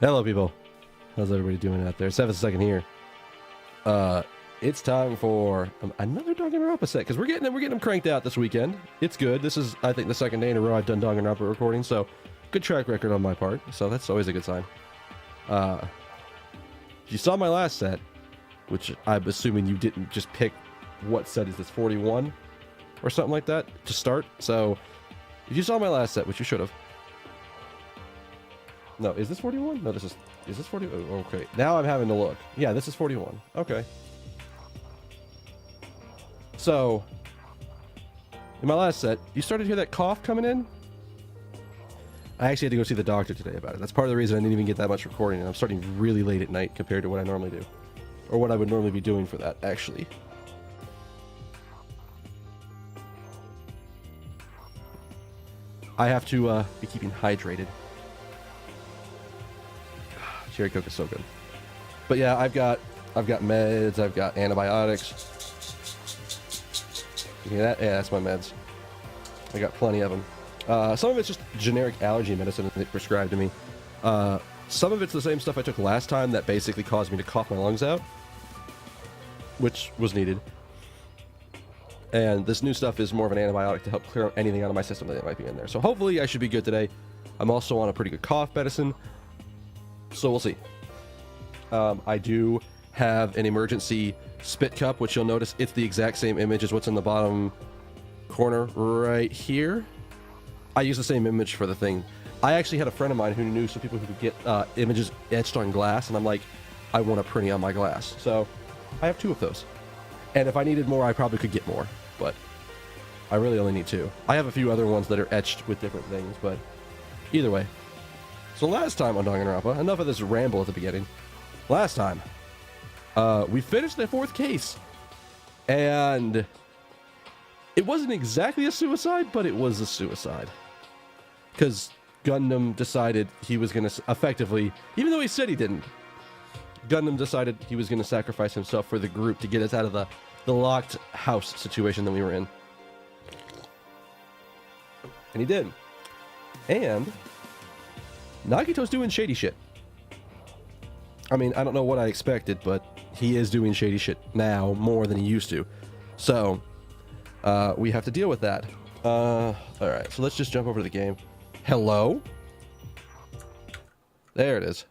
Hello, people. How's everybody doing out there? 7 2nd here. It's time for another Danganronpa set because we're getting them cranked out this weekend. It's good. This is, I think, the second day in a row I've done Danganronpa recording, so good track record on my part. So that's always a good sign. If you saw my last set, which I'm assuming you didn't just pick what set is this, 41 or something like that to start. So if you saw my last set, which you should have. No, is this 41? No, is this 40? Oh, okay. Now I'm having to look. Yeah, this is 41. Okay. So, in my last set, you started to hear that cough coming in? I actually had to go see the doctor today about it. That's part of the reason I didn't even get that much recording, and I'm starting really late at night compared to what I normally do. Or what I would normally be doing for that, actually. I have to be keeping hydrated. Cherry Coke is so good. But yeah, I've got meds, I've got antibiotics. You hear that? Yeah, that's my meds. I got plenty of them. Some of it's just generic allergy medicine that they prescribed to me. Some of it's the same stuff I took last time that basically caused me to cough my lungs out, which was needed. And this new stuff is more of an antibiotic to help clear anything out of my system that might be in there. So hopefully I should be good today. I'm also on a pretty good cough medicine. So we'll see. I do have an emergency spit cup, which you'll notice it's the exact same image as what's in the bottom corner right here. I use the same image for the thing. I actually had a friend of mine who knew some people who could get images etched on glass, and I'm like, I want a printing on my glass. So I have 2 of those. And if I needed more, I probably could get more, but I really only need 2. I have a few other ones that are etched with different things, but either way. So last time on Danganronpa, enough of this ramble at the beginning. Last time, we finished the 4th case. And it wasn't exactly a suicide, but it was a suicide. Because Gundam decided he was going to effectively, even though he said he didn't, Gundam decided he was going to sacrifice himself for the group to get us out of the locked house situation that we were in. And he did. And Nagito's doing shady shit. I mean, I don't know what I expected, but he is doing shady shit now more than he used to. So, we have to deal with that. Alright, so let's just jump over to the game. Hello? There it is.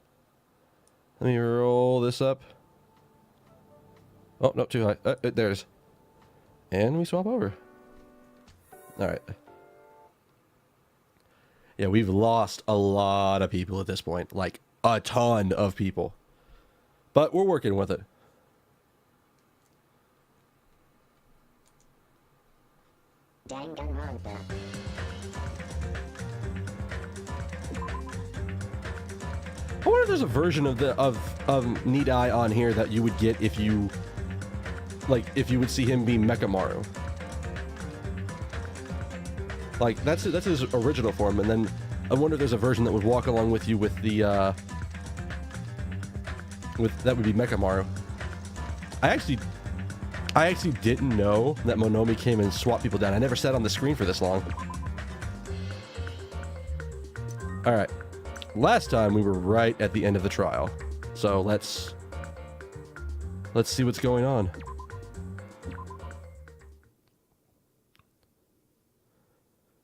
Let me roll this up. Oh, no, too high. There it is. And we swap over. Alright. Yeah, we've lost a lot of people at this point. Like, a ton of people. But we're working with it. Danganronpa. I wonder if there's a version of Need Eye on here that you would get if you... Like, if you would see him be Mechamaru. Like, that's his original form, and then I wonder if there's a version that would walk along with you with the, that would be Mechamaru. I actually didn't know that Monomi came and swapped people down. I never sat on the screen for this long. Alright. Last time we were right at the end of the trial. So let's see what's going on.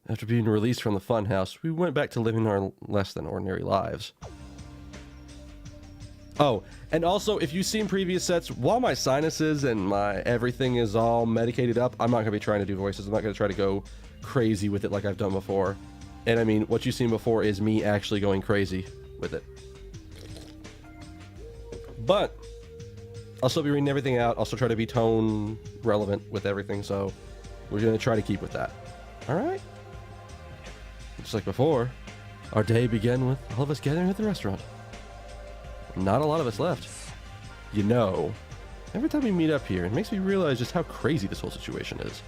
After being released from the funhouse, we went back to living our less than ordinary lives. Oh, and also, if you've seen previous sets, while my sinuses and my everything is all medicated up, I'm not going to be trying to do voices. I'm not going to try to go crazy with it like I've done before. And I mean, what you've seen before is me actually going crazy with it. But I'll still be reading everything out. I'll still try to be tone relevant with everything, so we're going to try to keep with that. Alright? Just like before, our day began with all of us gathering at the restaurant. Not a lot of us left. You know, every time we meet up here, it makes me realize just how crazy this whole situation is.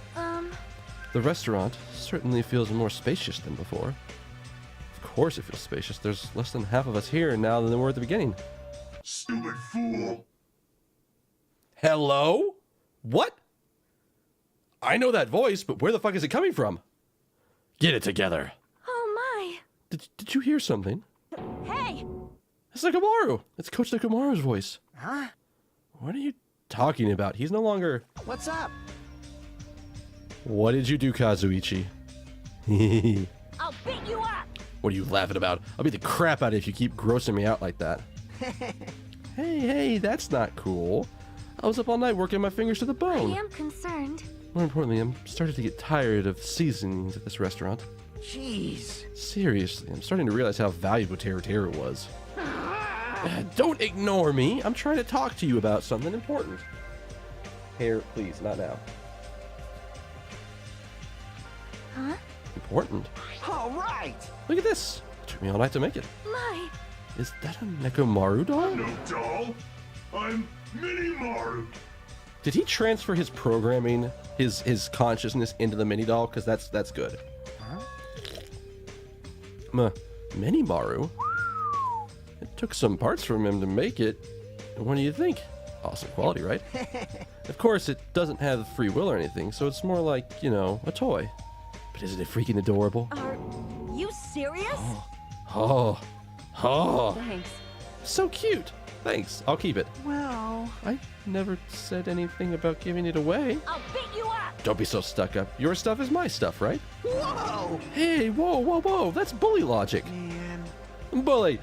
The restaurant certainly feels more spacious than before. Of course it feels spacious. There's less than half of us here now than there were at the beginning. Stupid fool. Hello? What? I know that voice, but where the fuck is it coming from? Get it together. Oh my! Did you hear something? Hey! It's Nekomaru! It's Coach Nekomaru's voice. Huh? What are you talking about? He's no longer... What's up? What did you do, Kazuichi? I'll beat you up! What are you laughing about? I'll beat the crap out of you if you keep grossing me out like that. Hey, that's not cool. I was up all night working my fingers to the I bone. am concerned. More importantly, I'm starting to get tired of seasonings at this restaurant. Jeez. Seriously, I'm starting to realize how valuable Teru was. Don't ignore me. I'm trying to talk to you about something important. Here, please, not now. Huh? Important? All right. Look at this. It took me all night to make it. My. Is that a Nekomaru doll? No doll. I'm Mini Maru. Did he transfer his programming, his consciousness into the mini doll? Because that's good. Mini Maru? It took some parts from him to make it. What do you think? Awesome quality, right? Of course, it doesn't have free will or anything, so it's more like, you know, a toy. But isn't it freaking adorable? Are you serious? Oh, Thanks. so cute. Thanks, I'll keep it. Well, I never said anything about giving it away. I'll beat you up! Don't be so stuck up. Your stuff is my stuff, right? whoa. Hey, whoa. That's bully logic. Man. Bully.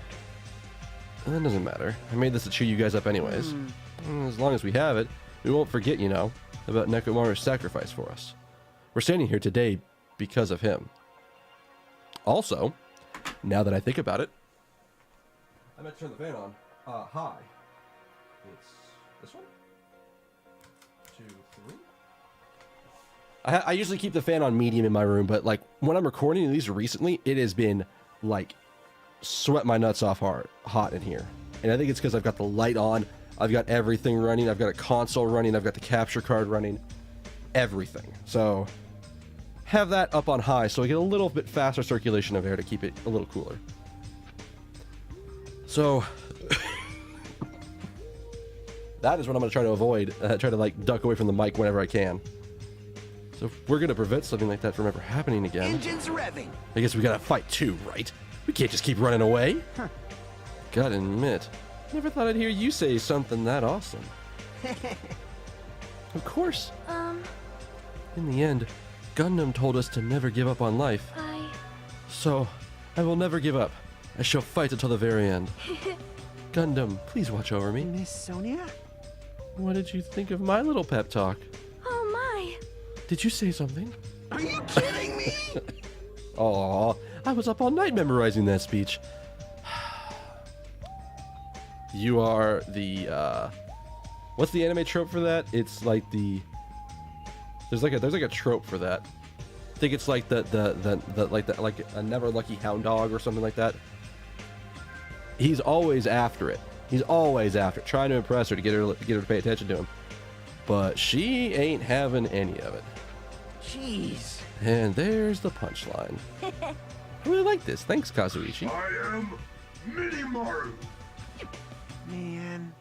That doesn't matter. I made this to cheer you guys up anyways. As long as we have it, we won't forget, you know, about Nekomaru's sacrifice for us. We're standing here today because of him. Also, now that I think about it, I meant to turn the fan on. Hi. It's this one? 2, 3? I usually keep the fan on medium in my room, but like when I'm recording, at least recently, it has been like sweat my nuts off hot in here. And I think it's because I've got the light on, I've got everything running, I've got a console running, I've got the capture card running, everything. So have that up on high so I get a little bit faster circulation of air to keep it a little cooler. So that is what I'm going to try to avoid, try to like duck away from the mic whenever I can. So if we're going to prevent something like that from ever happening again, Engines revving. I guess we got to fight too, right? We can't just keep running away. Gotta admit, never thought I'd hear you say something that awesome. Of course. In the end, Gundam told us to never give up on life. So, I will never give up. I shall fight until the very end. Gundam, please watch over me. Miss Sonia? What did you think of my little pep talk? Oh my. Did you say something? Are you kidding me? Aw, I was up all night memorizing that speech. You are the, what's the anime trope for that? It's like the, there's like a trope for that. I think it's like like a never lucky hound dog or something like that. He's always after it. He's always after it, trying to impress her to get her to pay attention to him. But she ain't having any of it. Jeez. And there's the punchline. I really like this. Thanks, Kazuichi. I am Mini Maru. Man.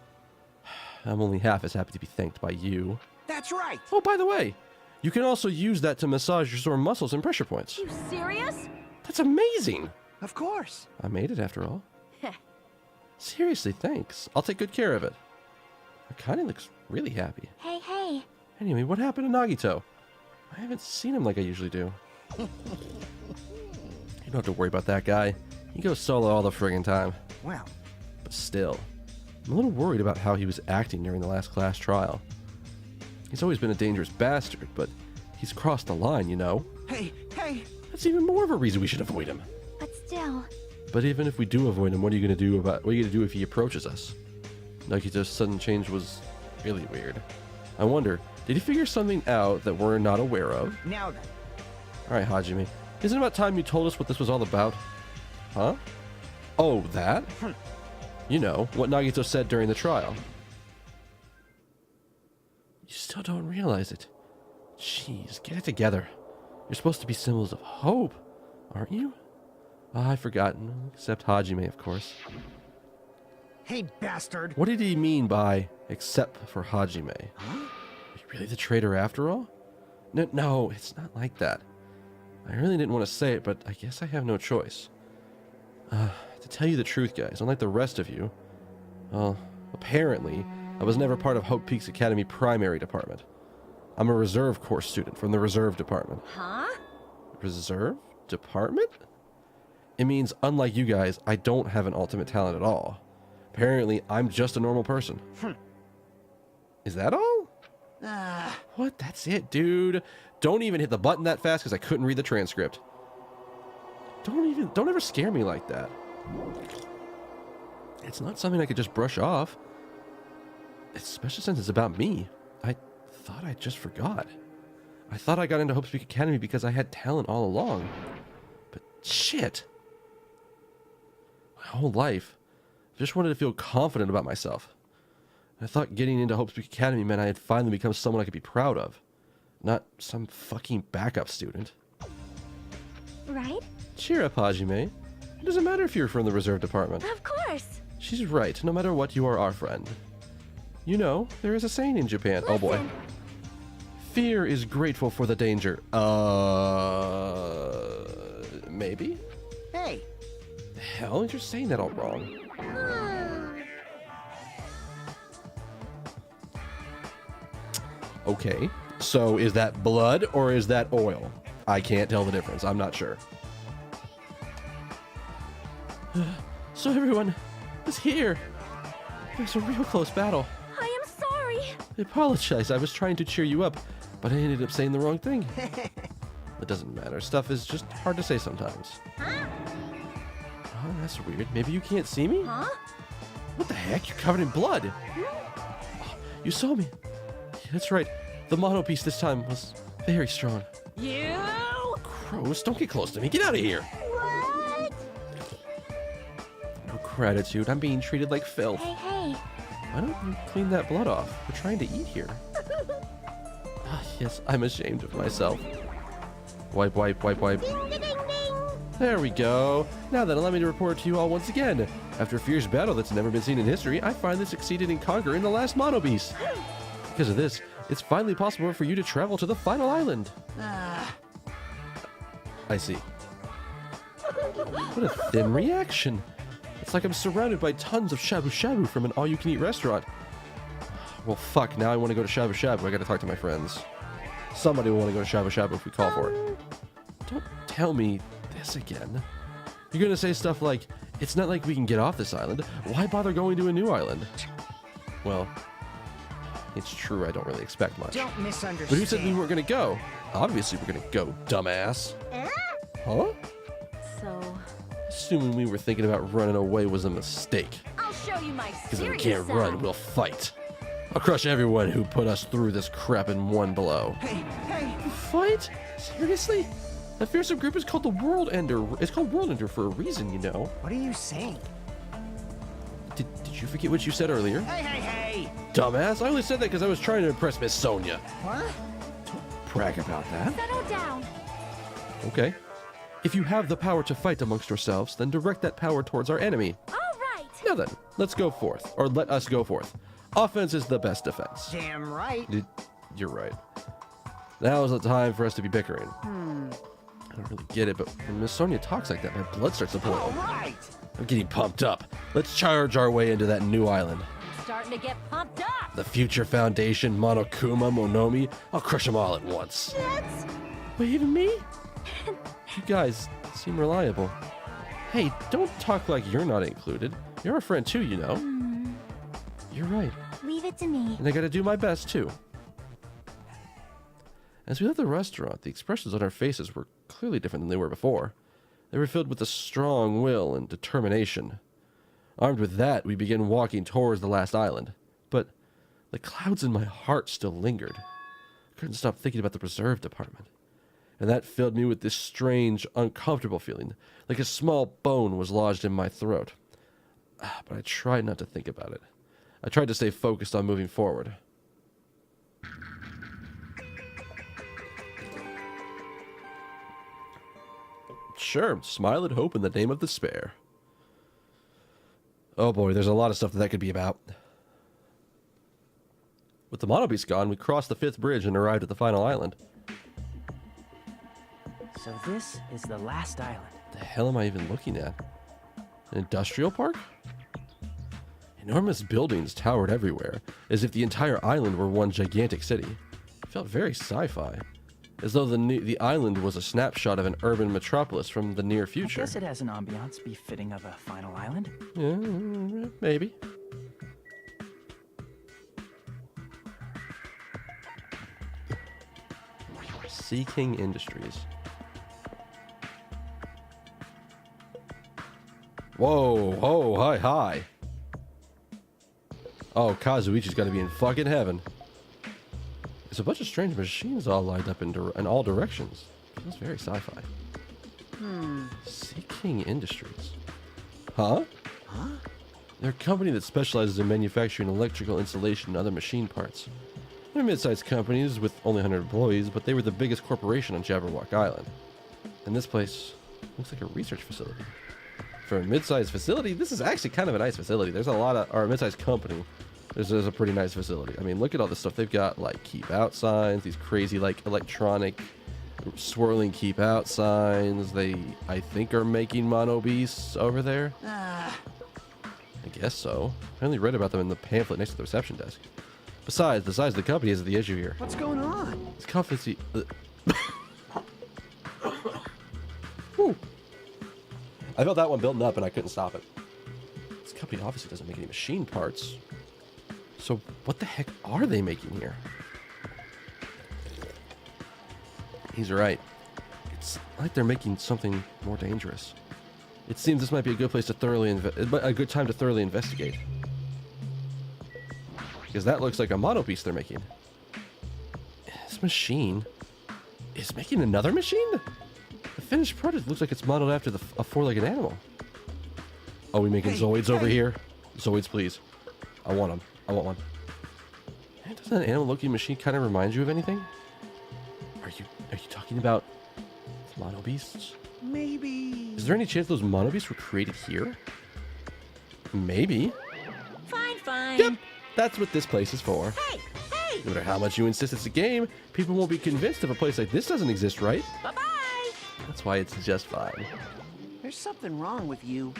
I'm only half as happy to be thanked by you. That's right. Oh, by the way, you can also use that to massage your sore muscles and pressure points. You serious? That's amazing. Of course. I made it after all. Seriously, thanks. I'll take good care of it. Akane looks really happy. Hey. Anyway, what happened to Nagito? I haven't seen him like I usually do. You don't have to worry about that guy. He goes solo all the friggin' time. Well, But still, I'm a little worried about how he was acting during the last class trial. He's always been a dangerous bastard, but he's crossed the line, you know? hey. That's even more of a reason we should avoid him. But still. But even if we do avoid him, what are you gonna do if he approaches us? Nagito's sudden change was really weird. I wonder, did he figure something out that we're not aware of? Now then. Alright, Hajime. Isn't it about time you told us what this was all about? Huh? Oh, that? You know, what Nagito said during the trial. You still don't realize it. Jeez, get it together. You're supposed to be symbols of hope, aren't you? I've forgotten, except Hajime, of course. Hey, bastard. What did he mean by, except for Hajime? Huh? Are you really the traitor after all? No, it's not like that. I really didn't want to say it, but I guess I have no choice. To tell you the truth, guys, unlike the rest of you, well, apparently, I was never part of Hope Peaks Academy primary department. I'm a reserve course student from the reserve department. Huh? Reserve department? It means, unlike you guys, I don't have an ultimate talent at all. Apparently, I'm just a normal person. Is that all? What? That's it, dude. Don't even hit the button that fast because I couldn't read the transcript. Don't ever scare me like that. It's not something I could just brush off. Especially since it's about me. I thought I just forgot. I thought I got into Hope Peak Academy because I had talent all along. But shit. My whole life, I just wanted to feel confident about myself. I thought getting into Hope Peak Academy meant I had finally become someone I could be proud of. Not some fucking backup student. Right? Cheer up, Hajime. It doesn't matter if you're from the reserve department. Of course. She's right. No matter what, you are our friend. You know, there is a saying in Japan. Oh boy. Listen. Fear is grateful for the danger. Maybe? Hey, The hell? You're saying that all wrong. Okay. So is that blood or is that oil? I can't tell the difference. I'm not sure. So everyone is here. There's a real close battle. I am sorry. I apologize. I was trying to cheer you up, but I ended up saying the wrong thing. It doesn't matter. Stuff is just hard to say sometimes. Huh? Oh, that's weird. Maybe you can't see me? Huh? What the heck? You're covered in blood. Oh, you saw me. Yeah, that's right. The mono piece this time was very strong. You? Gross. Don't get close to me. Get out of here. What? No gratitude. I'm being treated like filth. Hey, hey. Why don't you clean that blood off? We're trying to eat here. Ah, yes, I'm ashamed of myself. Wipe, wipe, wipe, wipe. Ding, ding, ding, ding. There we go. Now then, allow me to report to you all once again. After a fierce battle that's never been seen in history, I finally succeeded in conquering the last mono beast. Because of this, it's finally possible for you to travel to the final island. I see. What a thin reaction. It's like I'm surrounded by tons of shabu shabu from an all-you-can-eat restaurant. Well, fuck, now I want to go to shabu shabu. I gotta talk to my friends. Somebody will want to go to shabu shabu if we call for it. Don't tell me this again. You're gonna say stuff like, it's not like we can get off this island. Why bother going to a new island? Well, it's true, I don't really expect much. don't misunderstand. But who said we weren't gonna go? Obviously we're gonna go, dumbass. Huh? So, Assuming we were thinking about running away was a mistake. I'll show you my Because if we serious can't side. run, we'll fight. I'll crush everyone who put us through this crap in one blow. Hey, hey. Fight? Seriously? That fearsome group is called the World Ender. It's called World Ender for a reason, you know. What are you saying? Did you forget what you said earlier? Hey, hey, hey. Dumbass, I only said that because I was trying to impress Miss Sonia. What? Brag about that. Settle down. Okay. If you have the power to fight amongst yourselves, then direct that power towards our enemy. All right. Now then, let's go forth. Or let us go forth. Offense is the best defense. Damn right. You're right. Now is the time for us to be bickering. I don't really get it, but when Miss Sonia talks like that, my blood starts to boil. All right. I'm getting pumped up. Let's charge our way into that new island. Starting to get pumped up. The Future Foundation, Monokuma, Monomi. I'll crush them all at once. That's... Wait, even me? You guys seem reliable. Hey, don't talk like you're not included. You're a friend too, you know. You're right. Leave it to me. And I gotta do my best too. As we left the restaurant, the expressions on our faces were clearly different than they were before. They were filled with a strong will and determination. Armed with that, we began walking towards the last island. But the clouds in my heart still lingered. I couldn't stop thinking about the preserve department. And that filled me with this strange, uncomfortable feeling, like a small bone was lodged in my throat. But I tried not to think about it. I tried to stay focused on moving forward. Sure, smile and hope in the name of despair. Oh boy, there's a lot of stuff that could be about. With the mono beast gone, we crossed the 5th bridge and arrived at the final island. So this is the last island. The hell am I even looking at? An industrial park? Enormous buildings towered everywhere, as if the entire island were one gigantic city. It felt very sci-fi, as though the island was a snapshot of an urban metropolis from the near I future. guess it has an ambiance befitting of a final island. Yeah, maybe. Sea King Industries. Whoa, oh, hi. Oh, Kazuichi's got to be in fucking heaven. There's a bunch of strange machines all lined up in all directions. Feels very sci-fi. Sea King Industries. Huh? They're a company that specializes in manufacturing electrical installation and other machine parts. They're mid-sized companies with only 100 employees, but they were the biggest corporation on Jabberwock Island. And this place looks like a research facility. For a mid-sized facility, this is actually kind of a nice facility. There's a lot of, or a mid-sized company. There's a pretty nice facility. I mean, look at all this stuff. They've got, like, keep out signs, these crazy, like, electronic swirling keep out signs. They, I think, are making mono beasts over there. I guess so. I only read about them in the pamphlet next to the reception desk. Besides, the size of the company isn't the issue here. What's going on? It's confidence. Whew. I felt that one building up and I couldn't stop it. This company obviously doesn't make any machine parts. So what the heck are they making here? He's right. It's like they're making something more dangerous. It seems this might be a good place to a good time to thoroughly investigate. Because that looks like a mono piece they're making. This machine is making another machine? The finished product looks like it's modeled after a four-legged animal. Oh, we making Zoids over here? Zoids, please. I want them. I want one. Hey, doesn't that animal-looking machine kind of remind you of anything? Are you talking about mono beasts? Maybe. Is there any chance those mono beasts were created here? Maybe. Fine. Yep, that's what this place is for. Hey! No matter how much you insist it's a game, people won't be convinced if a place like this doesn't exist, right? Bye-bye! That's why it's just fine. There's something wrong with you.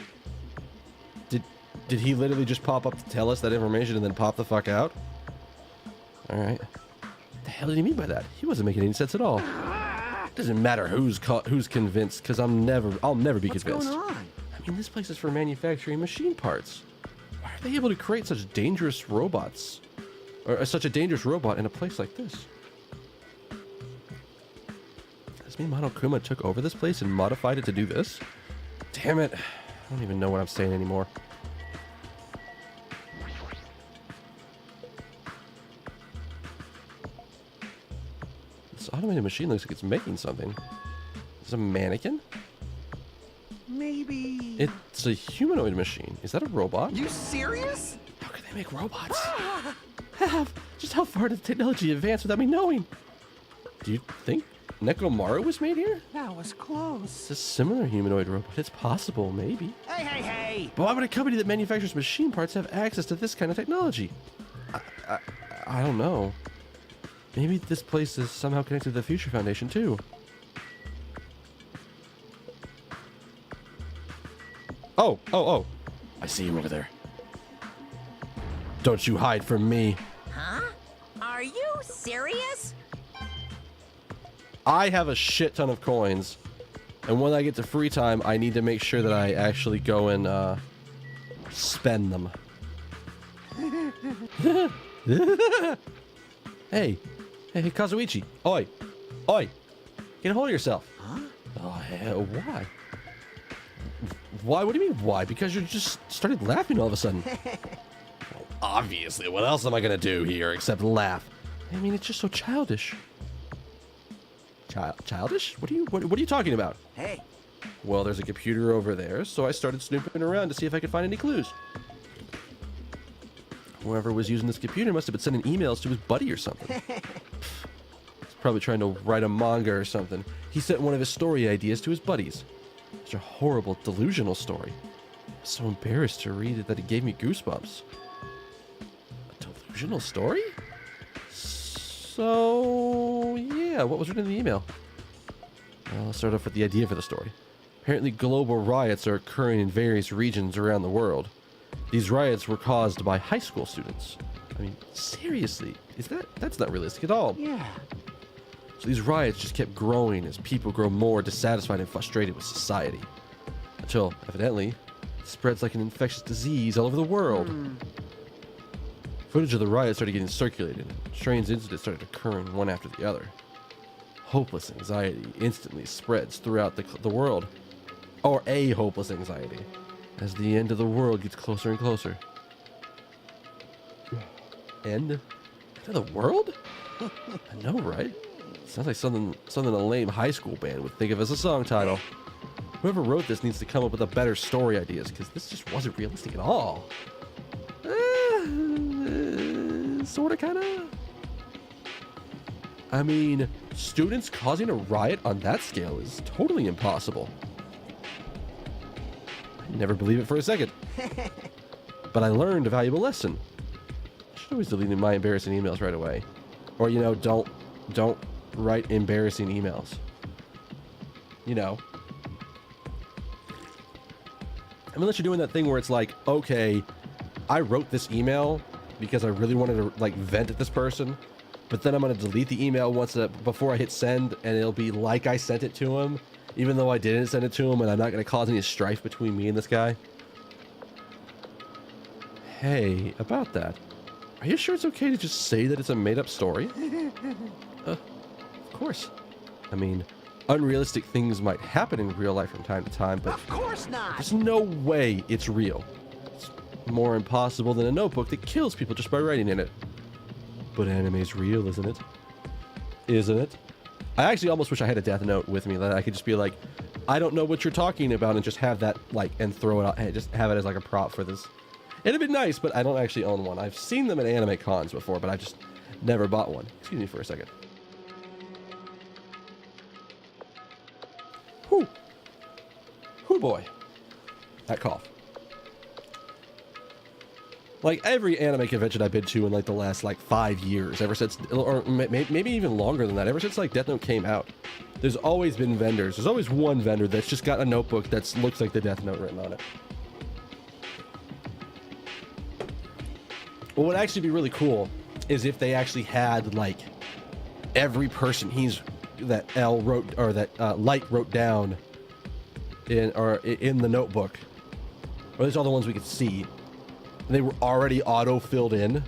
Did he literally just pop up to tell us that information and then pop the fuck out? Alright. What the hell did he mean by that? He wasn't making any sense at all. Doesn't matter who's convinced, because I'll never be What's convinced. going on? I mean, this place is for manufacturing machine parts. Why are they able to create such dangerous robots? Or such a dangerous robot in a place like this? Does this mean Monokuma took over this place and modified it to do this? Damn it. I don't even know what I'm saying anymore. This automated machine looks like it's making something. Is it a mannequin? Maybe. It's a humanoid machine. Is that a robot? You serious? How can they make robots? Just how far did technology advance without me knowing? Do you think Nekomaru was made here? That was close. It's a similar humanoid robot. It's possible, maybe. Hey! But why would a company that manufactures machine parts have access to this kind of technology? I don't know. Maybe this place is somehow connected to the Future Foundation, too. Oh. I see you over there. Don't you hide from me. Huh? Are you serious? I have a shit ton of coins. And when I get to free time, I need to make sure that I actually go and spend them. Hey, Kazuichi. Oi. Get a hold of yourself. Huh? Oh, hell, why? Why? What do you mean, why? Because you just started laughing all of a sudden. Well, obviously, what else am I gonna do here except laugh? I mean, it's just so childish. Childish? What are you talking about? Hey. Well, there's a computer over there, so I started snooping around to see if I could find any clues. Whoever was using this computer must have been sending emails to his buddy or something. He's probably trying to write a manga or something. He sent one of his story ideas to his buddies. Such a horrible, delusional story. I was so embarrassed to read it that it gave me goosebumps. A delusional story? So, yeah, what was written in the email? Well, I'll start off with the idea for the story. Apparently global riots are occurring in various regions around the world. These riots were caused by high school students. I mean, seriously, that's not realistic at all. Yeah. So these riots just kept growing as people grow more dissatisfied and frustrated with society. Until, evidently, it spreads like an infectious disease all over the world. Footage of the riots started getting circulated, and strange incidents started occurring one after the other. Hopeless anxiety instantly spreads throughout the world. Or a hopeless anxiety, as the end of the world gets closer and closer. End of the world? I know, right? Sounds like something a lame high school band would think of as a song title. Whoever wrote this needs to come up with a better story ideas, because this just wasn't realistic at all. Sorta, kinda. I mean, students causing a riot on that scale is totally impossible. I never believe it for a second. But I learned a valuable lesson. I should always delete my embarrassing emails right away. Or, you know, don't write embarrassing emails. You know. I mean, unless you're doing that thing where it's like, okay, I wrote this email because I really wanted to, like, vent at this person, but then I'm going to delete the email before I hit send, and it'll be like I sent it to him, even though I didn't send it to him, and I'm not going to cause any strife between me and this guy. Hey, about that. Are you sure it's okay to just say that it's a made-up story? Of course. I mean, unrealistic things might happen in real life from time to time, but Of course not. there's no way it's real. It's more impossible than a notebook that kills people just by writing in it. But anime's real, isn't it? Isn't it? I actually almost wish I had a death note with me that I could just be like, I don't know what you're talking about, and just have that, like, and throw it out, and just have it as like a prop for this. It'd have been nice, but I don't actually own one. I've seen them at anime cons before, but I've just never bought one. Excuse me for a second. Whew. Whew boy. That cough. Like, every anime convention I've been to in, like, the last, like, 5 years, ever since, or maybe even longer than that, ever since, like, Death Note came out, there's always been vendors. There's always one vendor that's just got a notebook that looks like the Death Note written on it. What would actually be really cool is if they actually had, like, every person that L wrote, or that Light wrote down in the notebook, or at least all the ones we could see, and they were already auto-filled in.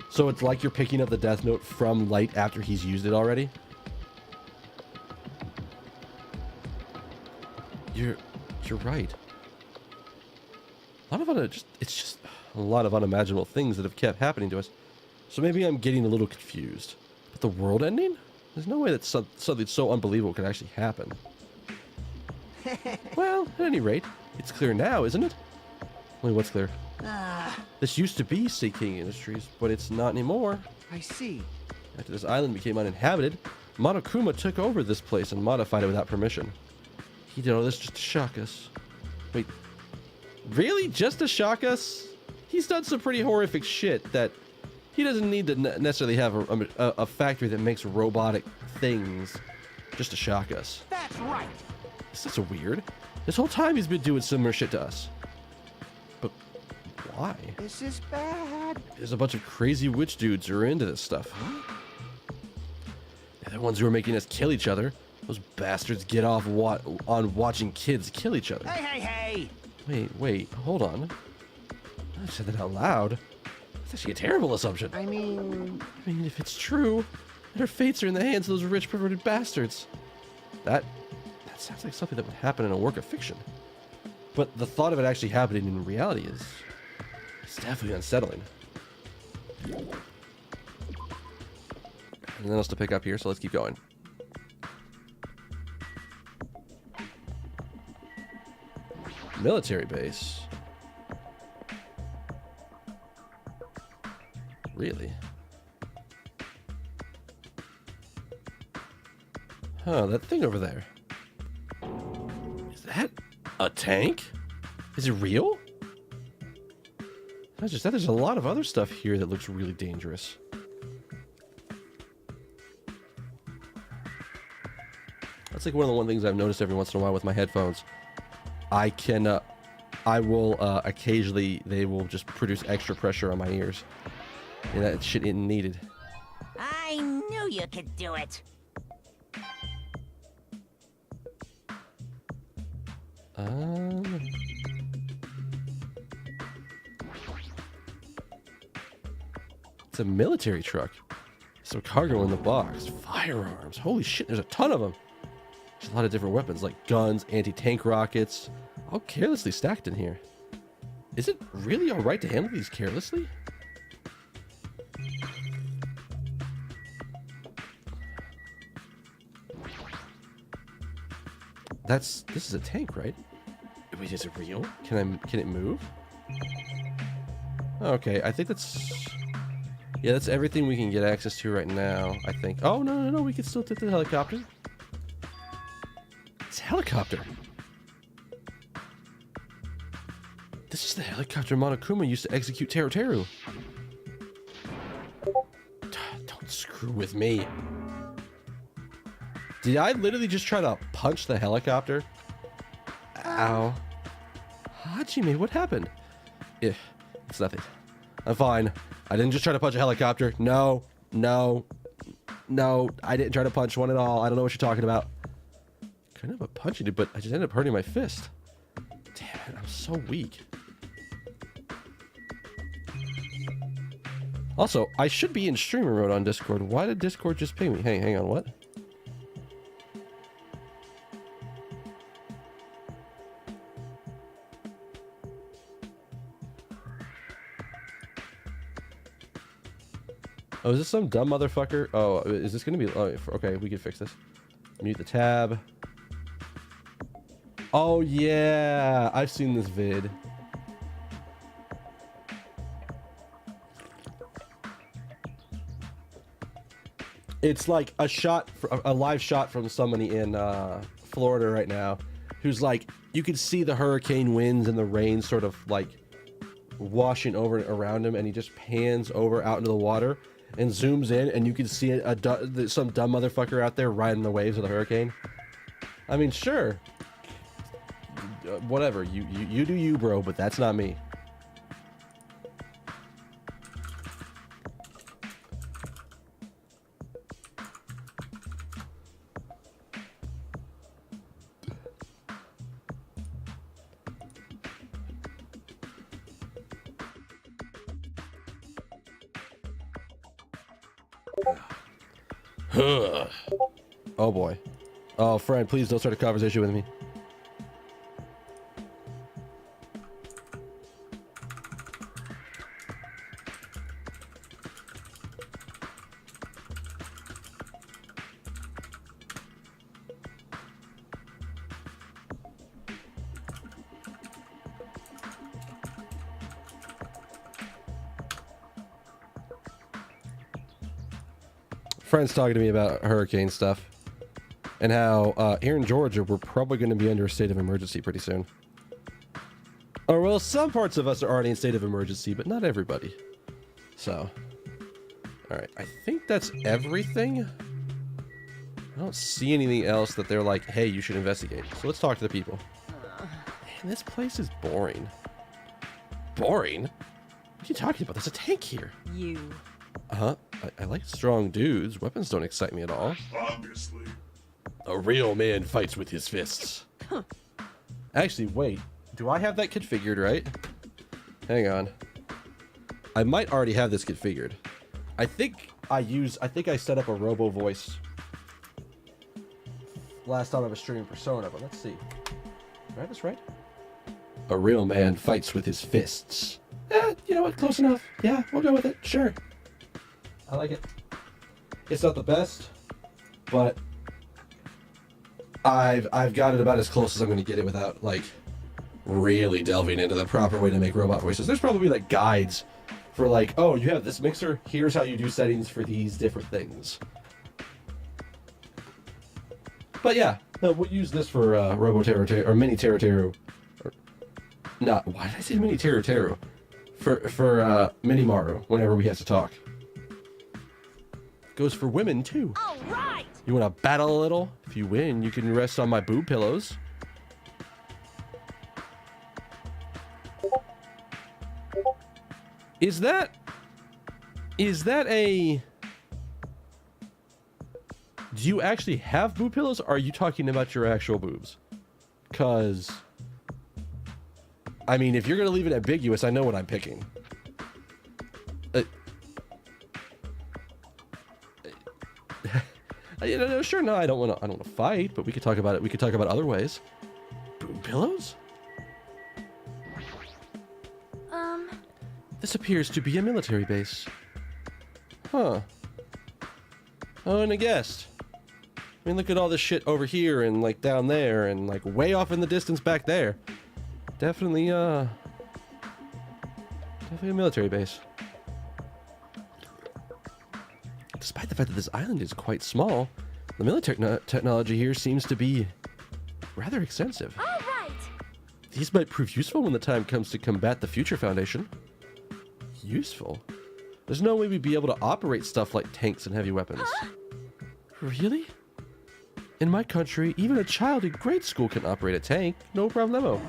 So it's like you're picking up the Death Note from Light after he's used it already. You're right. It's just a lot of unimaginable things that have kept happening to us. So maybe I'm getting a little confused. But the world ending? There's no way that something so unbelievable could actually happen. Well, at any rate, it's clear now, isn't it? Wait, what's clear? This used to be Sea King Industries, but it's not anymore. I see. After this island became uninhabited, Monokuma took over this place and modified it without permission. He did all this just to shock us. Wait, really? Just to shock us? He's done some pretty horrific shit that he doesn't need to necessarily have a factory that makes robotic things just to shock us. That's right. This is so weird. This whole time he's been doing similar shit to us. But why? This is bad. There's a bunch of crazy witch dudes who are into this stuff. They're the ones who are making us kill each other. Those bastards get off on watching kids kill each other. Hey! Wait, hold on. I said that out loud. That's actually a terrible assumption. I mean, if it's true, their fates are in the hands of those rich, perverted bastards. That sounds like something that would happen in a work of fiction. But the thought of it actually happening in reality is definitely unsettling. Nothing else to pick up here, so let's keep going. Military base. Really? Huh, that thing over there. Is that a tank? Is it real? Not just that, there's a lot of other stuff here that looks really That's like one of the things I've noticed every once in a while with my headphones. I will occasionally, they will just produce extra pressure on my ears. And that shit isn't needed. I knew you could do it. It's a military truck. Some cargo in the box. Firearms. Holy shit, there's a ton of them. There's a lot of different weapons like guns, anti-tank rockets. All carelessly stacked in here. Is it really alright to handle these carelessly? This is a tank, right? Wait, is it real? Can it move? Okay, I think that's... Yeah, that's everything we can get access to right now, I think. Oh, no, we can still take the helicopter. It's a helicopter. This is the helicopter Monokuma used to execute Teru. Don't screw with me. Did I literally just try to punch the helicopter? Ow. Hajime, what happened? It's nothing. I'm fine. I didn't just try to punch a helicopter. No. I didn't try to punch one at all. I don't know what you're talking about. Kind of a punching it, but I just ended up hurting my fist. Damn it, I'm so weak. Also, I should be in streamer mode on Discord. Why did Discord just ping me? Hey, hang on, what? Oh, is this some dumb motherfucker? Oh, is this gonna be... Oh, okay, we can fix this. Mute the tab. Oh, yeah. I've seen this vid. It's like a live shot from somebody in Florida right now who's like, you can see the hurricane winds and the rain sort of like washing over and around him, and he just pans over out into the water and zooms in, and you can see some dumb motherfucker out there riding the waves of the hurricane. I mean, sure. Whatever. You do you, bro, but that's not me. Oh boy. Oh, friend, please don't start a conversation with me. Friends talking to me about hurricane stuff and how here in Georgia we're probably going to be under a state of emergency pretty soon. Or well, some parts of us are already in state of emergency, but not everybody. So, all right, I think that's everything. I don't see anything else that they're like, hey, you should investigate. So let's talk to the people. Man, this place is boring. Boring? What are you talking about? There's a tank here. You. Uh-huh. I like strong dudes. Weapons don't excite me at all. Obviously. A real man fights with his fists. Actually, wait. Do I have that configured, right? Hang on. I might already have this configured. I think I set up a robo voice last time I was streaming Persona, but let's see. Do I have this right? A real man fights with his fists. You know what? Close enough. Yeah, we'll go with it. Sure. I like it. It's not the best, but I've got it about as close as I'm going to get it without like really delving into the proper way to make robot voices. There's probably like guides for like, oh, you have this mixer. Here's how you do settings for these different things. But yeah, no, we'll use this for Robo Teru or Mini Teru. Not why did I say Mini Teru? For Mini Maru whenever we have to talk. Goes for women too. All right. You want to battle a little? If you win, you can rest on my boob pillows. Is that a... Do you actually have boob pillows, or are you talking about your actual boobs? Because... I mean, if you're going to leave it ambiguous, I know what I'm picking. No, sure, no, I don't want to fight, but we could talk about it. We could talk about other ways. Boob pillows? This appears to be a military base. Huh. Oh, and a guest. I mean, look at all this shit over here and, like, down there and, like, way off in the distance back there. Definitely a military base. Despite the fact that this island is quite small, the military technology here seems to be rather extensive. All right. These might prove useful when the time comes to combat the Future Foundation. Useful? There's no way we'd be able to operate stuff like tanks and heavy weapons. Huh? Really? In my country, even a child in grade school can operate a tank. No problemo.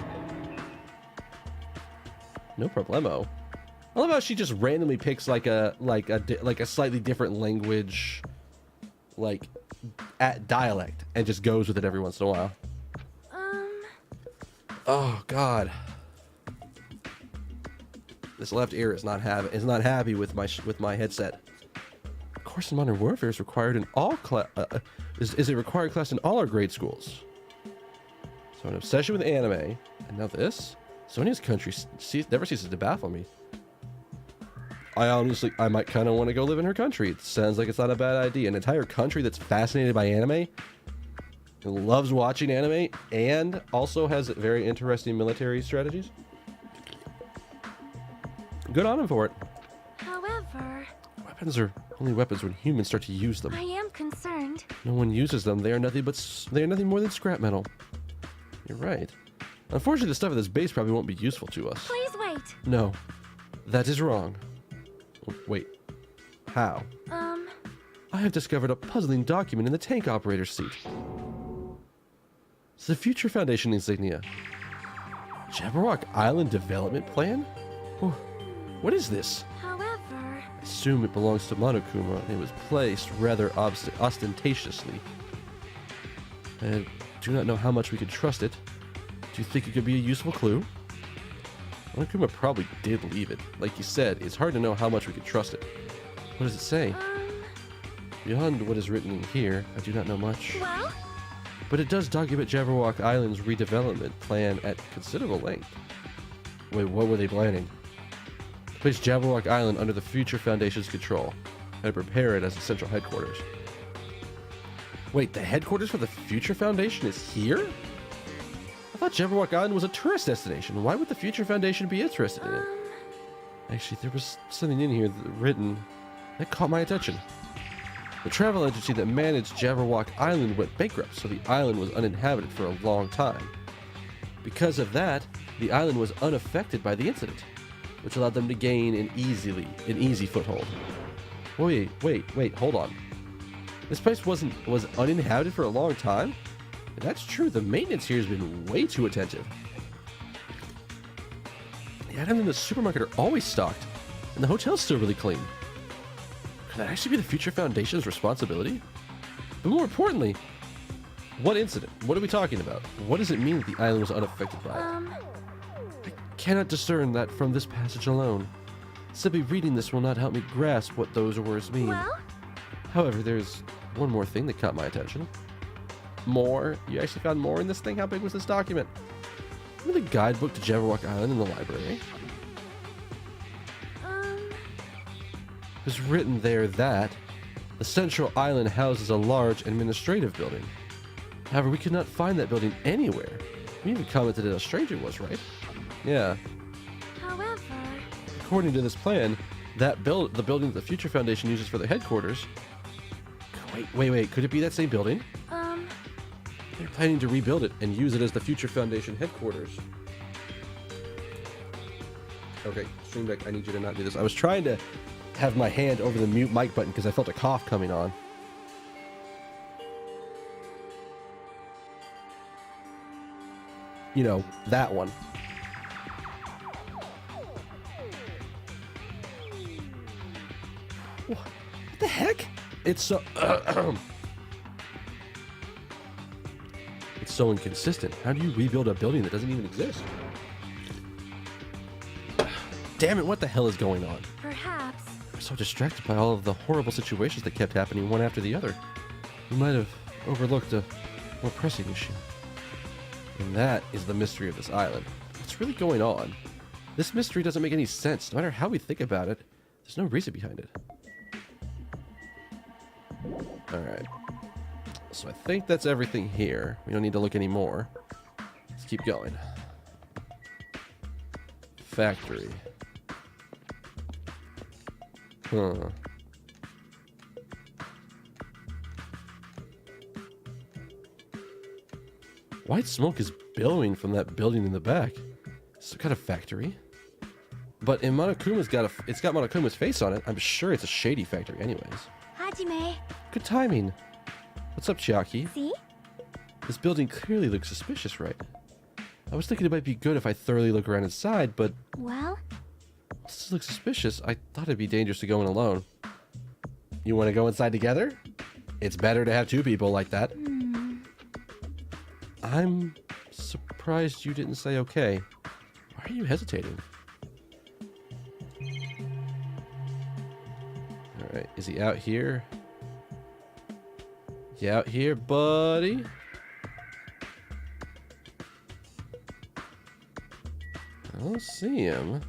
No problemo. I love how she just randomly picks like a slightly different language, like at dialect, and just goes with it every once in a while. Oh God. This left ear is not happy with my headset. A course in modern warfare is required in all is a required class in all our grade schools. So an obsession with anime, and now this. Sonia's country never ceases to baffle me. I might kind of want to go live in her country. It sounds like it's not a bad idea. An entire country that's fascinated by anime, and loves watching anime, and also has very interesting military strategies. Good on him for it. However, Weapons are only weapons when humans start to use them. I am concerned. No one uses them. They are nothing more than scrap metal. You're right. Unfortunately, the stuff at this base probably won't be useful to us. Please wait. No, that is wrong. Wait, how? I have discovered a puzzling document in the tank operator's seat. It's the Future Foundation insignia. Jabberwock Island Development Plan? What is this? However, I assume it belongs to Monokuma, and it was placed rather ostentatiously. I do not know how much we can trust it. Do you think it could be a useful clue? Monokuma probably did leave it. Like you said, it's hard to know how much we could trust it. What does it say? Beyond what is written in here, I do not know much. well, But it does document Jabberwock Island's redevelopment plan at considerable length. Wait, what were they planning? Place Jabberwock Island under the Future Foundation's control, and prepare it as a central headquarters. Wait, the headquarters for the Future Foundation is here? I thought Jabberwock Island was a tourist destination. Why would the Future Foundation be interested in it? Actually, there was something in here written that caught my attention. The travel agency that managed Jabberwock Island went bankrupt, so the island was uninhabited for a long time. Because of that, the island was unaffected by the incident, which allowed them to gain an easy foothold. Wait, hold on. This place was uninhabited for a long time? If that's true, the maintenance here has been way too attentive. The items in the supermarket are always stocked, and the hotel's still really clean. Could that actually be the Future Foundation's responsibility? But more importantly, what incident? What are we talking about? What does it mean that the island was unaffected by it? I cannot discern that from this passage alone. Simply reading this will not help me grasp what those words mean. well, However, there's one more thing that caught my attention. More? You actually found more in this thing? How big was this document? Remember the guidebook to Jabberwock Island in the library? It was written there that the central island houses a large administrative building. However, we could not find that building anywhere. We even commented how strange it was, right? Yeah. however, According to this plan, the building that the Future Foundation uses for their headquarters... Wait, could it be that same building? They're planning to rebuild it and use it as the Future Foundation headquarters. Okay, Stream Deck, I need you to not do this. I was trying to have my hand over the mute mic button because I felt a cough coming on. you know, that one. What the heck? It's so... It's so inconsistent. How do you rebuild a building that doesn't even exist? Damn it, what the hell is going on? Perhaps. I'm so distracted by all of the horrible situations that kept happening one after the other. You might have overlooked a more pressing issue. And that is the mystery of this island. What's really going on? This mystery doesn't make any sense. No matter how we think about it, there's no reason behind it. Alright. So I think that's everything here. We don't need to look anymore. Let's keep going. Factory. Huh. White smoke is billowing from that building in the back. Some kind of factory. But in Monokuma's it's got Monokuma's face on it. I'm sure it's a shady factory anyways. Hajime. Good timing. What's up, Chiaki? See? This building clearly looks suspicious, right? I was thinking it might be good if I thoroughly look around inside, but Well, this looks suspicious. I thought it'd be dangerous to go in alone. You want to go inside together? It's better to have two people like that. I'm surprised you didn't say okay. Why are you hesitating? Alright, is he out here? You out here, buddy? I don't see him.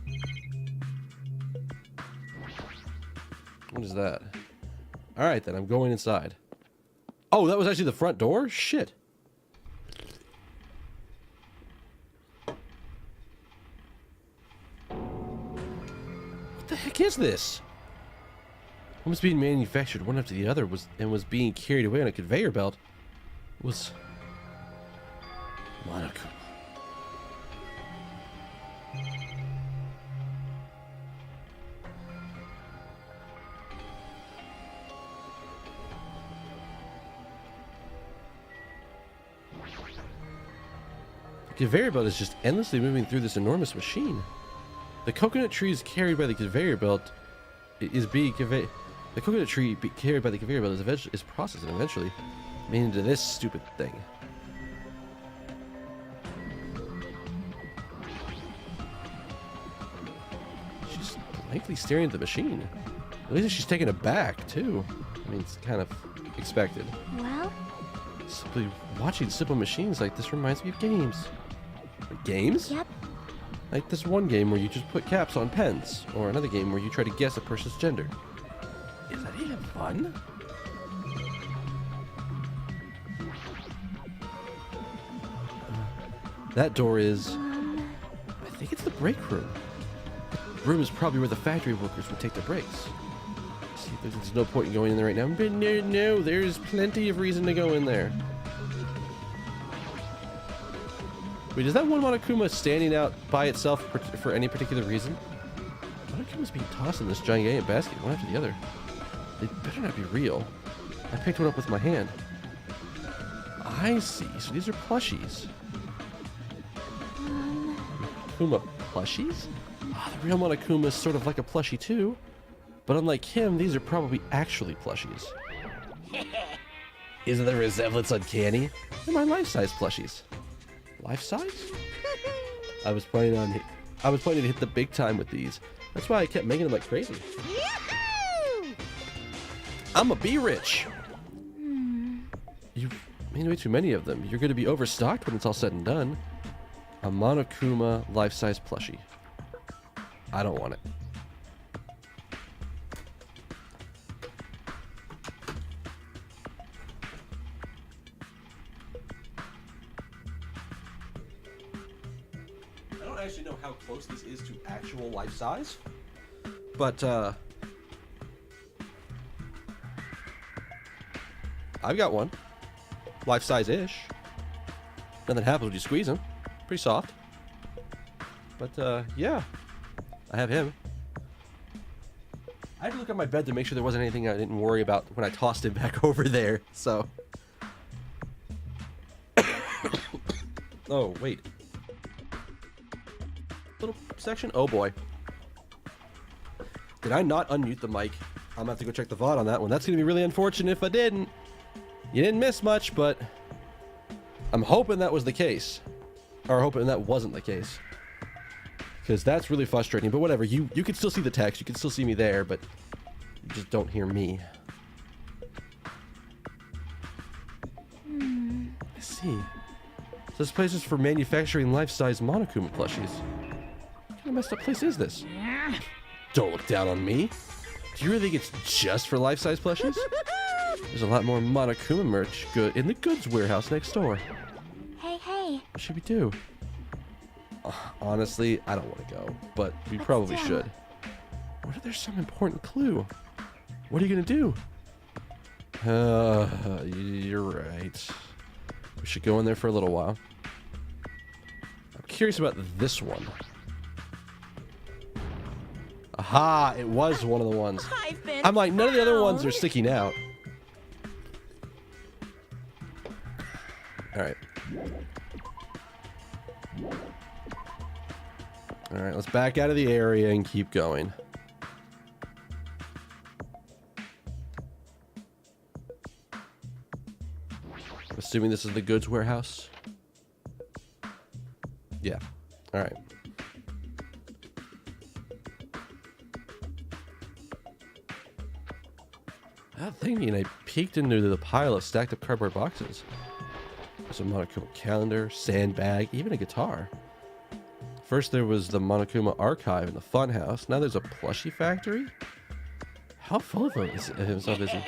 What is that? Alright then, I'm going inside. Oh, that was actually the front door? Shit. What the heck is this? What was being manufactured one after the other was being carried away on a conveyor belt was Monokuma. The conveyor belt is just endlessly moving through this enormous machine. The coconut trees carried by the conveyor belt is being conveyed. The coconut tree carried by the conveyor belt is processed and eventually made into this stupid thing. She's blankly staring at the machine. At least she's taken aback too. I mean, it's kind of expected. well, Simply watching simple machines like this reminds me of games. Games? yep. Like this one game where you just put caps on pens, or another game where you try to guess a person's gender. Is that even fun? That door is... I think it's the break room. The room is probably where the factory workers would take their breaks. See, there's no point in going in there right now. But no, there's plenty of reason to go in there. Wait, is that one Monokuma standing out by itself for any particular reason? Monokuma's being tossed in this gigantic basket, one after the other. They better not be real. I picked one up with my hand. I see. So these are plushies. Monokuma plushies? Ah, the real Monokuma is sort of like a plushie too. But unlike him, these are probably actually plushies. Isn't the resemblance uncanny? They're my life-size plushies. Life size? I was planning to hit the big time with these. That's why I kept making them like crazy. I'ma be rich. You've made way too many of them. You're going to be overstocked when it's all said and done. A Monokuma life-size plushie. I don't want it. I don't actually know how close this is to actual life size, but I've got one life size-ish. Nothing happens when you squeeze him. Pretty soft, but yeah, I have him. I had to look at my bed to make sure there wasn't anything I didn't worry about when I tossed him back over there. So, oh wait. little section. Oh boy. Did I not unmute the mic? I'm gonna have to go check the VOD on that one. That's gonna be really unfortunate if I didn't. You didn't miss much, but I'm hoping that was the case. Or hoping that wasn't the case. Because that's really frustrating, but whatever. You can still see the text. You can still see me there, but you just don't hear me. I see. So this place is for manufacturing life-size Monokuma plushies. What kind of messed up place is this? Don't look down on me. Do you really think it's just for life-size plushies? There's a lot more Monokuma merch good in the goods warehouse next door. Hey. What should we do? Honestly, I don't want to go, but we probably should. What if there's some important clue? What are you gonna do? You're right. We should go in there for a little while. I'm curious about this one. Aha! It was one of the ones. I'm like, none of the other ones are sticking out. Alright. Alright, let's back out of the area and keep going. Assuming this is the goods warehouse. Yeah. Alright. That thinking, I peeked into the pile of stacked up cardboard boxes. There's a Monokuma calendar, sandbag, even a guitar. First there was the Monokuma archive in the funhouse. Now there's a plushie factory? How full of himself is he?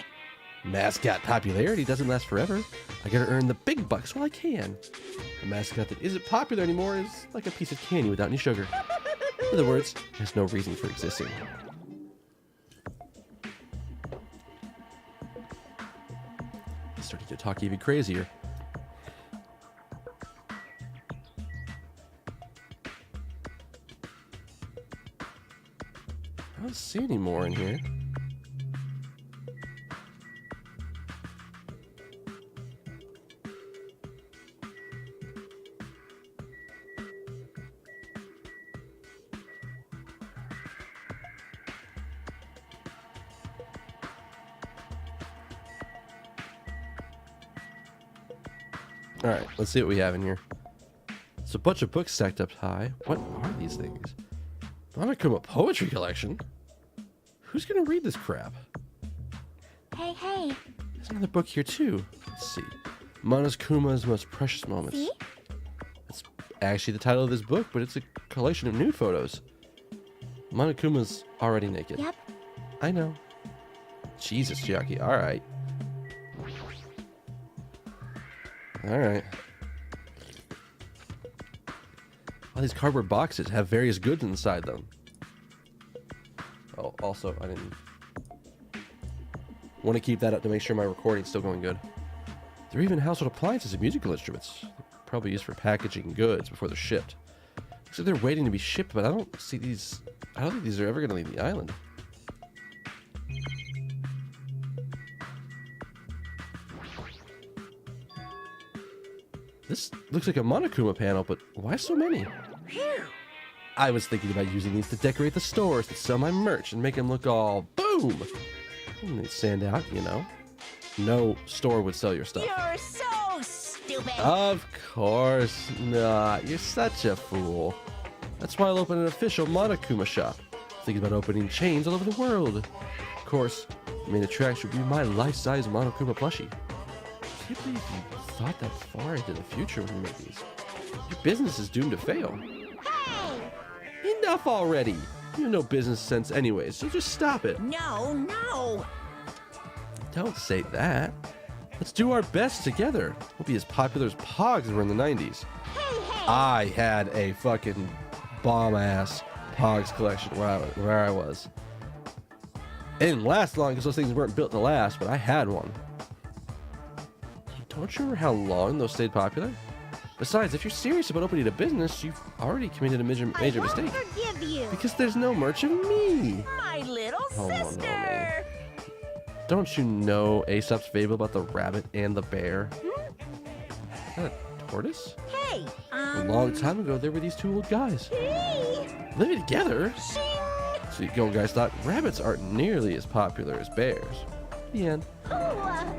Mascot popularity doesn't last forever. I gotta earn the big bucks while I can. A mascot that isn't popular anymore is like a piece of candy without any sugar. In other words, there's no reason for existing. He's starting to talk even crazier. I don't see any more in here. Alright, let's see what we have in here. It's a bunch of books stacked up high. What are these things? Monokuma poetry collection? Who's gonna read this crap? Hey. There's another book here too. Let's see. Monokuma's Most Precious Moments. See? That's actually the title of this book, but it's a collection of nude photos. Monokuma's already naked. Yep. I know. Jesus, Chiaki. Alright. Alright. All these cardboard boxes have various goods inside them. Oh, also, I didn't want to keep that up to make sure my recording's still going good. There are even household appliances and musical instruments. Probably used for packaging goods before they're shipped. Looks like they're waiting to be shipped, but I don't see these. I don't think these are ever going to leave the island. This looks like a Monokuma panel, but why so many? I was thinking about using these to decorate the stores to sell my merch and make them look all boom. And they stand out, you know. No store would sell your stuff. You're so stupid. Of course not. You're such a fool. That's why I'll open an official Monokuma shop. Thinking about opening chains all over the world. Of course, the main attraction would be my life-size Monokuma plushie. I can't believe you thought that far into the future when you made these. Your business is doomed to fail. Hey! Enough already! You have no business sense anyways, so just stop it. No. Don't say that. Let's do our best together. We'll be as popular as Pogs were in the 90s. Hey. I had a fucking bomb-ass Pogs collection where I was. It didn't last long because those things weren't built to last, but I had one. Don't you remember how long those stayed popular? Besides, if you're serious about opening a business, you've already committed a major mistake. Forgive you. Because there's no merch of me. My little Oh, no, sister. man. Don't you know Aesop's fable about the rabbit and the bear? Is that a tortoise? Hey. A long time ago, there were these two old guys. Hey. Living together? Shing! So you guys thought rabbits aren't nearly as popular as bears. The end. Oh,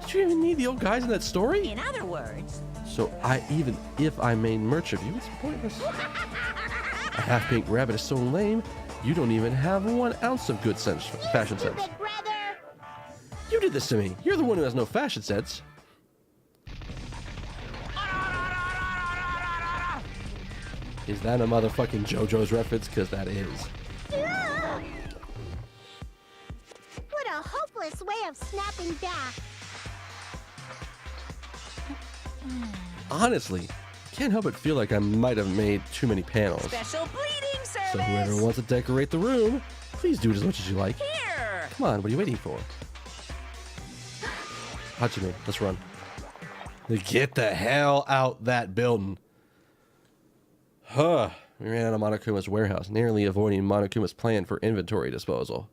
Did you even need the old guys in that story? in other words, So even if I made merch of you, it's pointless. A half-pink rabbit is so lame, you don't even have 1 ounce of good sense, fashion sense. stupid brother. You did this to me. You're the one who has no fashion sense. Is that a motherfucking JoJo's reference? Because that is. Ugh. What a hopeless way of snapping back. Honestly, can't help but feel like I might have made too many panels. Special bleeding service. So whoever wants to decorate the room, please do it as much as you like. Here. Come on, what are you waiting for? Hachime, let's run. Get the hell out that building. Huh. We ran out of Monokuma's warehouse, narrowly avoiding Monokuma's plan for inventory disposal.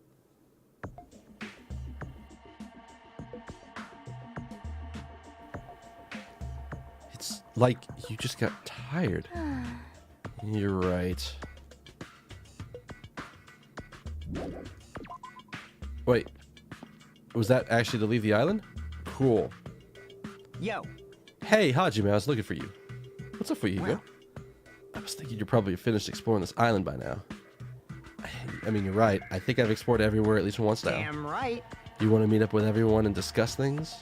It's like you just got tired. You're right. Wait. Was that actually to leave the island? Cool. Yo. Hey, Hajime, I was looking for you. What's up for you, Well. I was thinking you're probably finished exploring this island by now. I mean, you're right. I think I've explored everywhere at least once now. Damn right. You want to meet up with everyone and discuss things?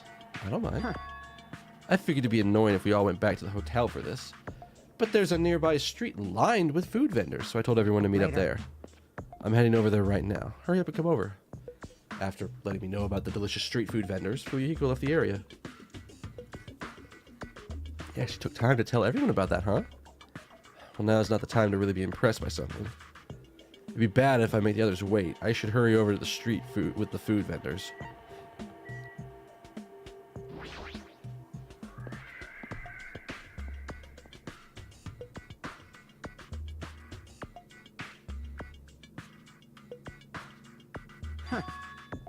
I don't mind. Huh. I figured it'd be annoying if we all went back to the hotel for this. But there's a nearby street lined with food vendors, so I told everyone to meet up Right there. I'm heading over there right now. Hurry up and come over. After letting me know about the delicious street food vendors, Fuyuhiko left the area. Yeah, she took time to tell everyone about that, huh? Well, now's not the time to really be impressed by something. It'd be bad if I make the others wait. I should hurry over to the street food with the food vendors.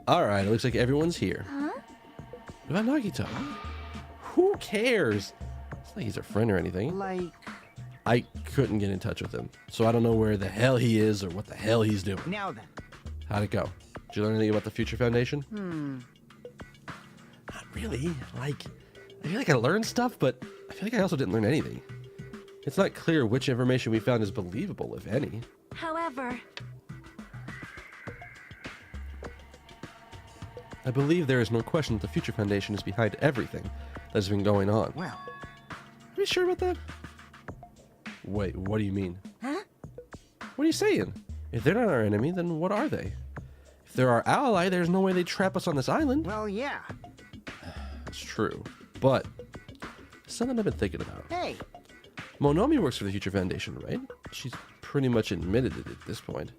Alright, it looks like everyone's here. Huh? What about Nagito? Who cares? It's not like he's a friend or anything. Like, I couldn't get in touch with him, so I don't know where the hell he is or what the hell he's doing. now then. How'd it go? Did you learn anything about the Future Foundation? Not really. Like, I feel like I learned stuff, but I feel like I also didn't learn anything. It's not clear which information we found is believable, if any. However, I believe there is no question that the Future Foundation is behind everything that has been going on. Well, Are you sure about that? Wait, what do you mean? Huh? What are you saying? If they're not our enemy, then what are they? If they're our ally, there's no way they'd trap us on this island. well, yeah. That's true. But, something I've been thinking about. Hey, Monomi works for the Future Foundation, right? She's pretty much admitted it at this point.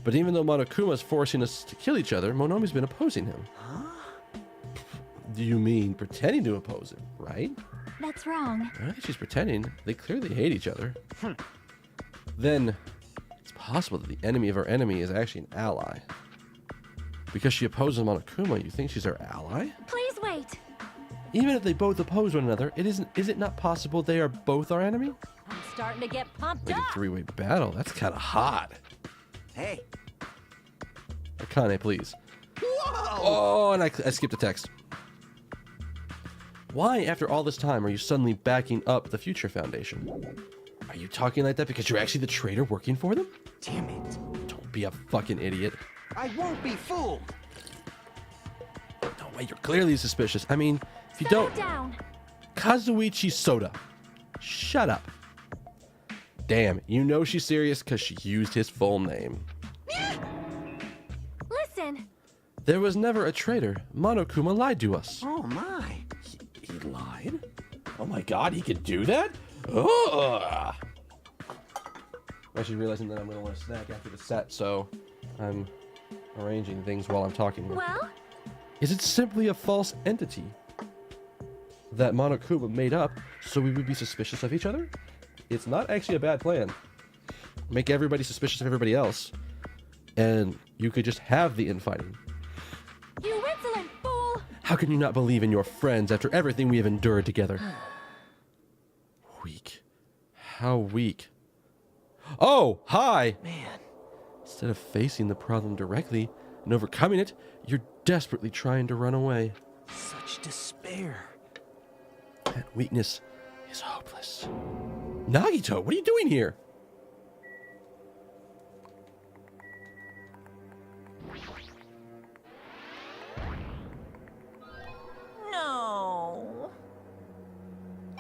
But even though Monokuma's forcing us to kill each other, Monomi's been opposing him. Do you mean pretending to oppose him, right? that's wrong. I don't think she's pretending. They clearly hate each other. Then, it's possible that the enemy of our enemy is actually an ally. Because she opposes Monokuma, you think she's our ally? Please wait. Even if they both oppose one another, is it not possible they are both our enemy? I'm starting to get pumped Like a up. three-way battle. That's kind of hot. hey. Akane, please. Whoa! Oh, and I skipped a text. Why, after all this time, are you suddenly backing up the Future Foundation? Are you talking like that because you're actually the traitor working for them? Damn it. Don't be a fucking idiot. I won't be fooled. No way, you're clearly suspicious. I mean, if you Settle don't... down. Kazuichi Soda. Shut up. Damn, you know she's serious because she used his full name. Listen. There was never a traitor. Monokuma lied to us. Oh, my. He lied? Oh my god, he could do that? Ugh. I'm actually realizing that I'm going to want a snack after the set, so I'm arranging things while I'm talking. Well, Is it simply a false entity that Monokuma made up so we would be suspicious of each other? It's not actually a bad plan. Make everybody suspicious of everybody else, and you could just have the infighting. you insolent fool. How can you not believe in your friends after everything we have endured together? Weak. How weak. Oh, hi! Man, Instead of facing the problem directly and overcoming it, you're desperately trying to run away. such despair. That weakness is hopeless. Nagito, what are you doing here? No.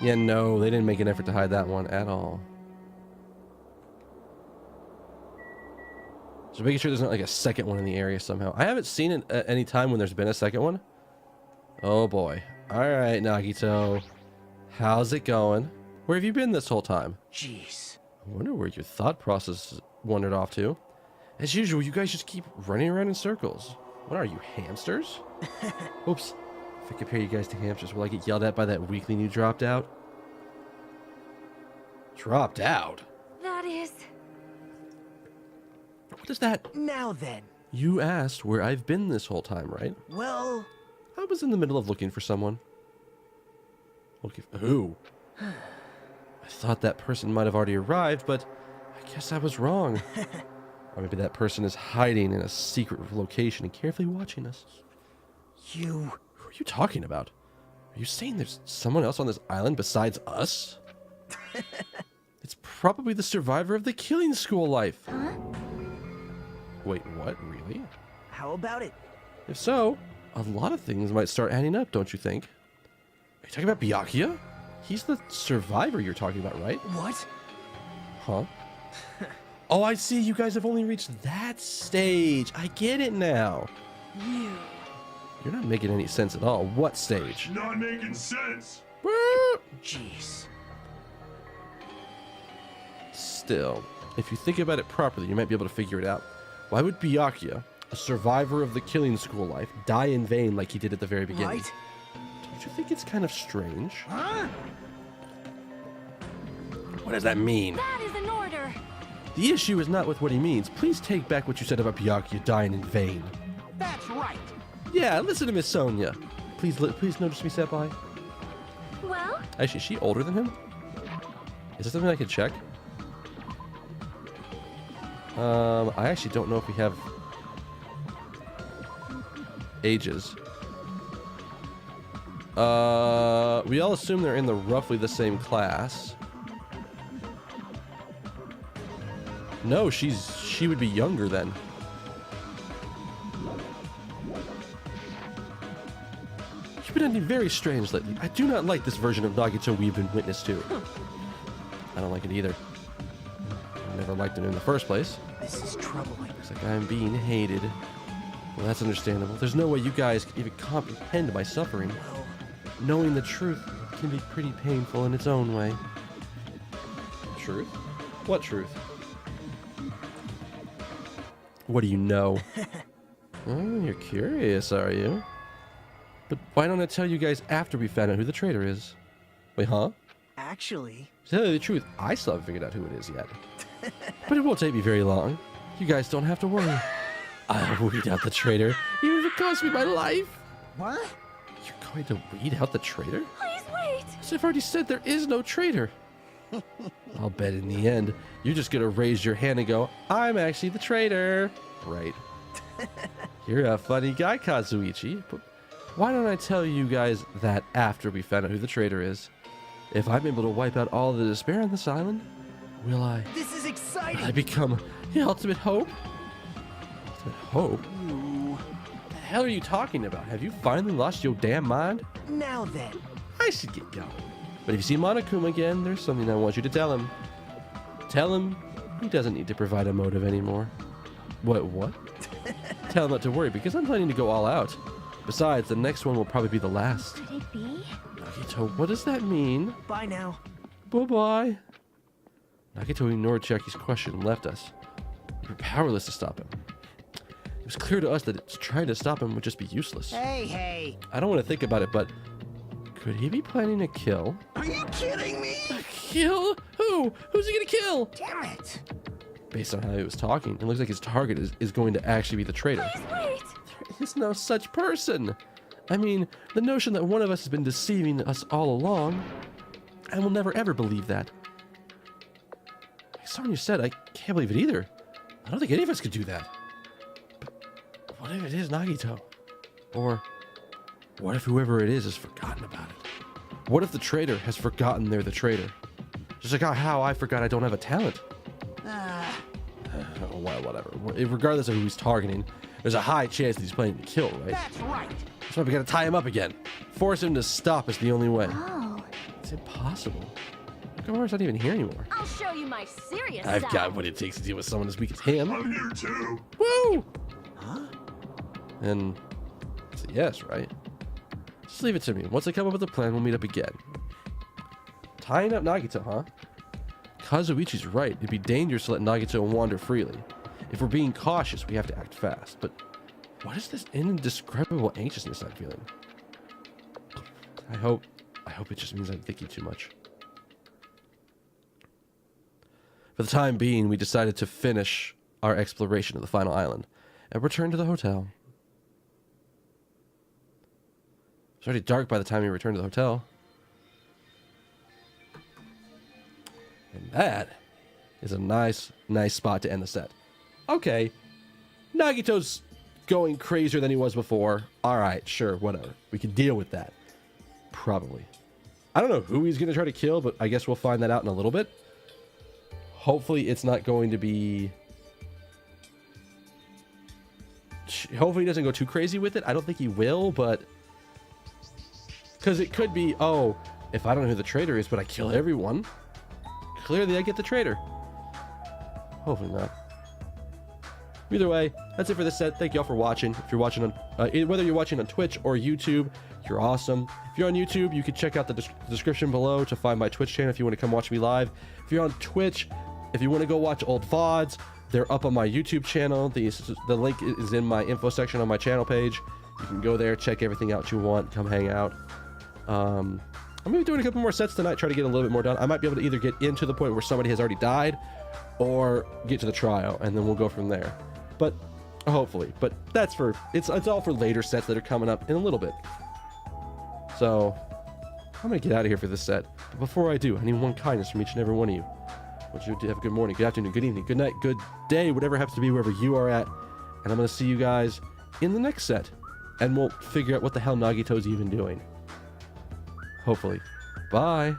Yeah, no, they didn't make an effort to hide that one at all. So making sure there's not like a second one in the area somehow. I haven't seen it at any time when there's been a second one. Oh boy. Alright, Nagito. How's it going? Where have you been this whole time? Jeez. I wonder where your thought process wandered off to. As usual, you guys just keep running around in circles. What are you, hamsters? Oops. If I compare you guys to hamsters, will I get yelled at by that weakling you dropped out? Dropped out? That is. What is that? Now then. You asked where I've been this whole time, right? Well, I was in the middle of looking for someone. Looking for who? I thought that person might have already arrived, but I guess I was wrong. Or maybe that person is hiding in a secret location and carefully watching us. you... Who are you talking about? Are you saying there's someone else on this island besides us? It's probably the survivor of the killing school life. Huh? Wait, what? Really? How about it? If so, a lot of things might start adding up, don't you think? Are you talking about Byakuya? He's the survivor you're talking about, right? What? Huh? Oh, I see. You guys have only reached that stage. I get it now. You. You're not making any sense at all. What stage? Not making sense. Jeez. Still, if you think about it properly, you might be able to figure it out. Why would Byakuya, a survivor of the killing school life, die in vain like he did at the very beginning? Right? Don't you think it's kind of strange? Huh? What does that mean? That is an order. The issue is not with what he means. Please take back what you said about Byakuya dying in vain. That's right. Yeah, listen to Miss Sonia. Please notice me, Senpai. Well, Actually, is she older than him? Is there something I can check? I actually don't know if we have ages. We all assume they're in the roughly the same class. No, she would be younger then. You've been acting very strange lately. I do not like this version of Nagito we've been witness to. I don't like it either. I never liked it in the first place. This is troubling. Looks like I'm being hated. Well, that's understandable. There's no way you guys can even comprehend my suffering. Well, Knowing the truth can be pretty painful in its own way. Truth? What truth? What do you know? Oh, you're curious, are you? But why don't I tell you guys after we found out who the traitor is? Wait, huh? actually, To tell you the truth, I still haven't figured out who it is yet. But it won't take me very long. You guys don't have to worry. I'll weed out the traitor, even if it costs me my life. What? You're going to weed out the traitor? please wait. As I've already said, there is no traitor. I'll bet in the end, you're just gonna raise your hand and go, I'm actually the traitor. Right. You're a funny guy, Kazuichi. But why don't I tell you guys that after we found out who the traitor is? If I'm able to wipe out all the despair on this island, will I this is become the ultimate hope? Ultimate hope? Ooh. What the hell are you talking about? Have you finally lost your damn mind? Now then. I should get going. But if you see Monokuma again, there's something I want you to tell him. Tell him he doesn't need to provide a motive anymore. What? Tell him not to worry, because I'm planning to go all out. Besides, the next one will probably be the last. Could it be? Nagito, what does that mean? Bye now. Bye-bye. Nagito ignored Chiaki's question and left us. We were powerless to stop him. It was clear to us that trying to stop him would just be useless. Hey. I don't want to think about it, but could he be planning a kill? Are you kidding me? Kill? Who? Who's he gonna kill? Damn it. Based on how he was talking, it looks like his target is going to actually be the traitor. Please wait. There is no such person. I mean, the notion that one of us has been deceiving us all along, I will never ever believe that. saw on your set, I can't believe it either. I don't think any of us could do that. But what if it is Nagito? Or what if whoever it is has forgotten about it? What if the traitor has forgotten they're the traitor? Just like how I forgot I don't have a talent. Well, whatever. Regardless of who he's targeting, there's a high chance that he's planning to kill, right? That's right. That's why we gotta tie him up again. Force him to stop is the only way. Oh, It's impossible. Gamara's not even here anymore. I'll show you my serious I've side. got what it takes to deal with someone as weak as him. I'm here too. Woo! Huh? And it's a yes, right? Just leave it to me. Once I come up with a plan, we'll meet up again. Tying up Nagito, huh? Kazuichi's right. It'd be dangerous to let Nagito wander freely. If we're being cautious, we have to act fast. But what is this indescribable anxiousness I'm feeling? I hope it just means I'm thinking too much. For the time being, we decided to finish our exploration of the final island and return to the hotel. It's already dark by the time we returned to the hotel. And that is a nice spot to end the set. Okay, Nagito's going crazier than he was before. All right, sure, whatever. We can deal with that. Probably. I don't know who he's going to try to kill, but I guess we'll find that out in a little bit. Hopefully it's not going to be... Hopefully he doesn't go too crazy with it. I don't think he will, but... Because it could be, oh, if I don't know who the traitor is, but I kill everyone, clearly I get the traitor. Hopefully not. Either way, that's it for this set. Thank you all for watching. If you're watching on, whether you're watching on Twitch or YouTube, you're awesome. If you're on YouTube, you can check out the description below to find my Twitch channel if you want to come watch me live. If you're on Twitch, if you want to go watch old VODs, they're up on my YouTube channel. The link is in my info section on my channel page. You can go there, check everything out you want, come hang out. I'm going to be doing a couple more sets tonight, try to get a little bit more done. I might be able to either get into the point where somebody has already died or get to the trial, and then we'll go from there. But hopefully, but that's for, it's all for later sets that are coming up in a little bit. So I'm going to get out of here for this set. But before I do, I need one kindness from each and every one of you. I want you to have a good morning, good afternoon, good evening, good night, good day, whatever happens to be wherever you are at. And I'm going to see you guys in the next set. And we'll figure out what the hell Nagito's even doing. Hopefully. Bye.